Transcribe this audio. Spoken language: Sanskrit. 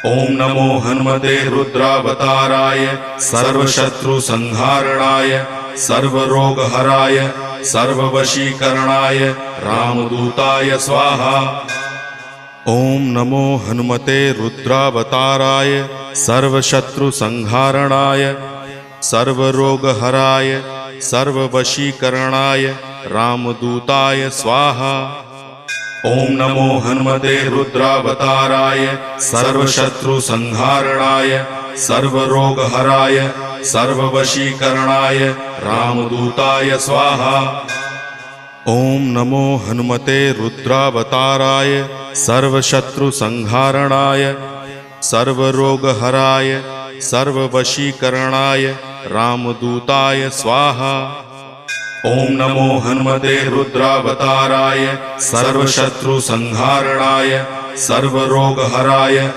ओम नमो हनुमते रुद्रावताराय सर्वशत्रुसंहारणाय सर्वरोगहराय सर्ववशीकरणाय रामदूताय स्वाहा। ओम नमो हनुमते रुद्रावताराय सर्वशत्रुसंहारणाय सर्वरोगहराय सर्ववशीकरणाय रामदूताय स्वाहा। ओम नमो हनुमते रुद्रावताराय सर्वशत्रुसंहारणाय सर्वरोगहराय सर्ववशीकरणाय रामदूताय स्वाहा। ओम नमो हनुमते रुद्रावताराय सर्वशत्रुसंहारणाय सर्वरोगहराय सर्ववशीकरणाय रामदूताय स्वाहा। ओम नमो हनुमते रुद्रावताराय सर्वशत्रुसंहारणाय सर्वरोगहराय